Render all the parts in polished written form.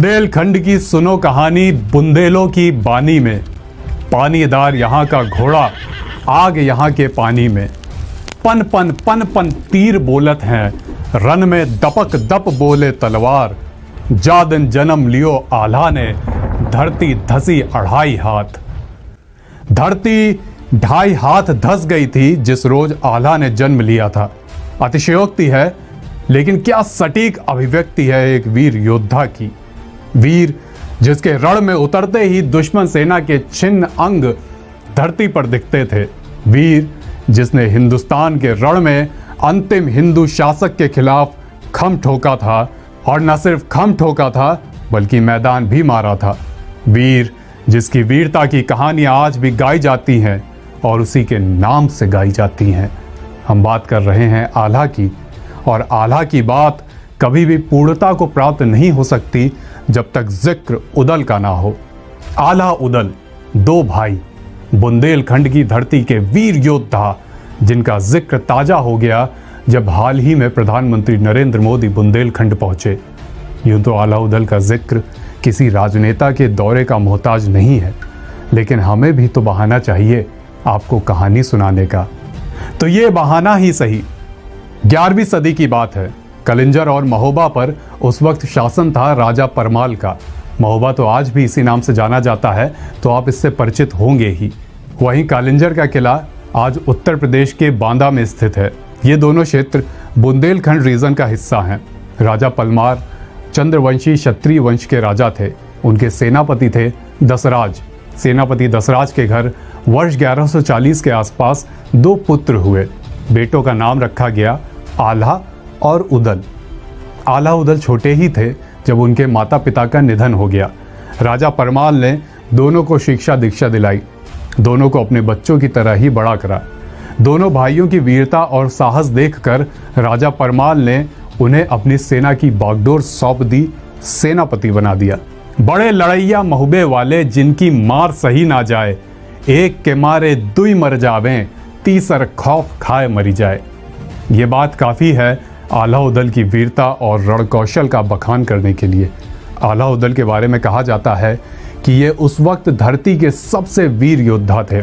बुंदेलखंड की सुनो कहानी बुंदेलों की बानी में। पानीदार यहाँ का घोड़ा, आग यहाँ के पानी में। पन पन पन पन तीर बोलत हैं, रन में दपक दप बोले तलवार। जादन जन्म लियो आल्हा ने, धरती धसी 2.5 हाथ। धरती 2.5 हाथ धस गई थी जिस रोज आल्हा ने जन्म लिया था। अतिशयोक्ति है, लेकिन क्या सटीक अभिव्यक्ति है एक वीर योद्धा की। वीर जिसके रण में उतरते ही दुश्मन सेना के छिन्न अंग धरती पर दिखते थे। वीर जिसने हिंदुस्तान के रण में अंतिम हिंदू शासक के खिलाफ खम ठोका था, और न सिर्फ खम ठोका था बल्कि मैदान भी मारा था। वीर जिसकी वीरता की कहानियां आज भी गाई जाती हैं और उसी के नाम से गाई जाती हैं। हम बात कर रहे हैं आल्हा की, और आल्हा की बात कभी भी पूर्णता को प्राप्त नहीं हो सकती जब तक जिक्र उदल का ना हो। आल्हा उदल 2 भाई, बुंदेलखंड की धरती के वीर योद्धा, जिनका जिक्र ताजा हो गया जब हाल ही में प्रधानमंत्री नरेंद्र मोदी बुंदेलखंड पहुंचे। यूं तो आल्हा उदल का जिक्र किसी राजनेता के दौरे का मोहताज नहीं है, लेकिन हमें भी तो बहाना चाहिए आपको कहानी सुनाने का। तो ये बहाना ही सही। 11वीं सदी की बात है। कलिंजर और महोबा पर उस वक्त शासन था राजा परमाल का। महोबा तो आज भी इसी नाम से जाना जाता है, तो आप इससे परिचित होंगे ही। वहीं कालिंजर का किला आज उत्तर प्रदेश के बांदा में स्थित है। ये दोनों क्षेत्र बुंदेलखंड रीजन का हिस्सा हैं। राजा परमाल चंद्रवंशी क्षत्रिय वंश के राजा थे। उनके सेनापति थे दसराज। सेनापति दसराज के घर वर्ष 1140 के आसपास 2 पुत्र हुए। बेटों का नाम रखा गया आल्हा और उदल। आल्हा उदल छोटे ही थे जब उनके माता पिता का निधन हो गया। राजा परमाल ने दोनों को शिक्षा दीक्षा दिलाई, दोनों को अपने बच्चों की तरह ही बड़ा करा। दोनों भाइयों की वीरता और साहस देखकर राजा परमाल ने उन्हें अपनी सेना की बागडोर सौंप दी, सेनापति बना दिया। बड़े लड़ैया महुबे वाले, जिनकी मार सही ना जाए, एक के मारे 2 मर जावें, तीसर खौफ खाए मरी जाए। ये बात काफ़ी है आल्हा उदल की वीरता और रणकौशल का बखान करने के लिए। आल्हा उदल के बारे में कहा जाता है कि ये उस वक्त धरती के सबसे वीर योद्धा थे।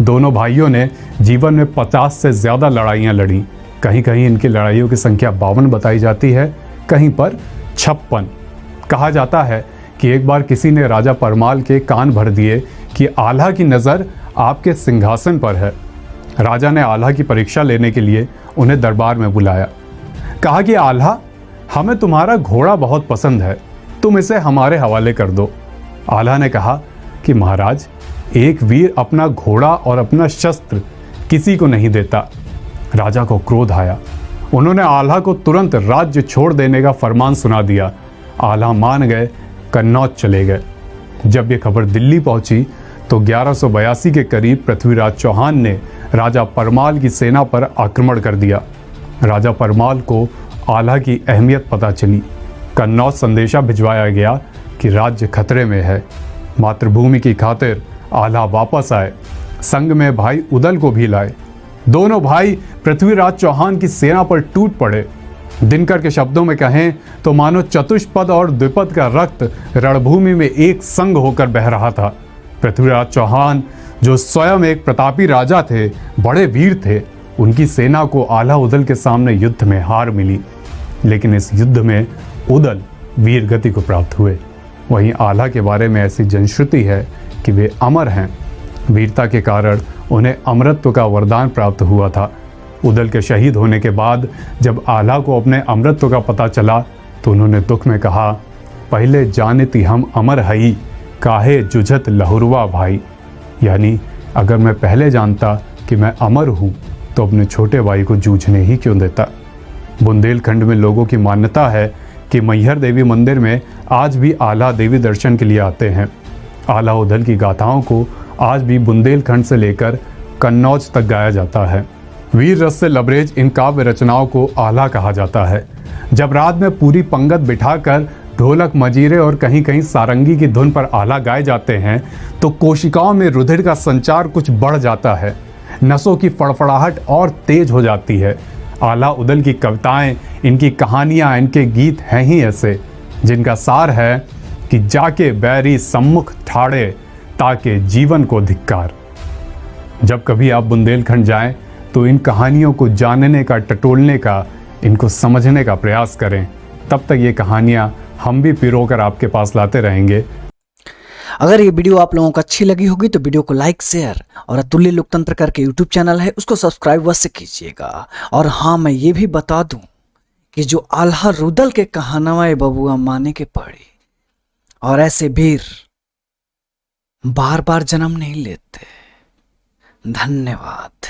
दोनों भाइयों ने जीवन में 50 से ज़्यादा लड़ाइयाँ लड़ी। कहीं कहीं इनकी लड़ाइयों की संख्या 52 बताई जाती है, कहीं पर 56। कहा जाता है कि एक बार किसी ने राजा परमाल के कान भर दिए कि आल्हा की नज़र आपके सिंहासन पर है। राजा ने आल्हा की परीक्षा लेने के लिए उन्हें दरबार में बुलाया। कहा कि आल्हा, हमें तुम्हारा घोड़ा बहुत पसंद है, तुम इसे हमारे हवाले कर दो। आल्हा ने कहा कि महाराज, एक वीर अपना घोड़ा और अपना शस्त्र किसी को नहीं देता। राजा को क्रोध आया। उन्होंने आल्हा को तुरंत राज्य छोड़ देने का फरमान सुना दिया। आल्हा मान गए, कन्नौज चले गए। जब ये खबर दिल्ली पहुंची तो 1182 के करीब पृथ्वीराज चौहान ने राजा परमाल की सेना पर आक्रमण कर दिया। राजा परमाल को आल्हा की अहमियत पता चली। कन्नौज संदेशा भिजवाया गया कि राज्य खतरे में है। मातृभूमि की खातिर आल्हा वापस आए। संग में भाई उदल को भी लाए। दोनों भाई पृथ्वीराज चौहान की सेना पर टूट पड़े। दिनकर के शब्दों में कहें तो मानो चतुष्पद और द्विपद का रक्त रणभूमि में एक संग होकर बह रहा था। पृथ्वीराज चौहान, जो स्वयं एक प्रतापी राजा थे, बड़े वीर थे, उनकी सेना को आल्हा उदल के सामने युद्ध में हार मिली। लेकिन इस युद्ध में उदल वीर गति को प्राप्त हुए। वहीं आल्हा के बारे में ऐसी जनश्रुति है कि वे अमर हैं। वीरता के कारण उन्हें अमरत्व का वरदान प्राप्त हुआ था। उदल के शहीद होने के बाद जब आल्हा को अपने अमरत्व का पता चला तो उन्होंने दुख में कहा, पहले जानती हम अमर हई, काहे जुझत लहुरवा भाई। यानी अगर मैं पहले जानता कि मैं अमर हूँ तो अपने छोटे भाई को जूझने ही क्यों देता। बुंदेलखंड में लोगों की मान्यता है कि मैहर देवी मंदिर में आज भी आल्हा देवी दर्शन के लिए आते हैं। आल्हा उदल की गाथाओं को आज भी बुंदेलखंड से लेकर कन्नौज तक गाया जाता है। वीर रस से लबरेज इन काव्य रचनाओं को आल्हा कहा जाता है। जब रात में पूरी पंगत बिठाकर ढोलक, मजीरे और कहीं कहीं सारंगी की धुन पर आल्हा गाए जाते हैं तो कोशिकाओं में रुधिर का संचार कुछ बढ़ जाता है। नसों की फड़फड़ाहट और तेज हो जाती है। आल्हा उदल की कविताएं, इनकी कहानियां, इनके गीत हैं ही ऐसे जिनका सार है कि जाके बैरी सम्मुख ठाड़े ताके जीवन को धिक्कार। जब कभी आप बुंदेलखंड जाएं तो इन कहानियों को जानने का, टटोलने का, इनको समझने का प्रयास करें। तब तक ये कहानियां हम भी पिरोकर आपके पास लाते रहेंगे। अगर ये वीडियो आप लोगों को अच्छी लगी होगी तो वीडियो को लाइक, शेयर और अतुल्य लोकतंत्र करके यूट्यूब चैनल है उसको सब्सक्राइब अवश्य कीजिएगा। और हाँ, मैं ये भी बता दूं कि जो आल्हा रुदल के कहानवा बबुआ माने के पड़ी, और ऐसे वीर बार बार जन्म नहीं लेते। धन्यवाद।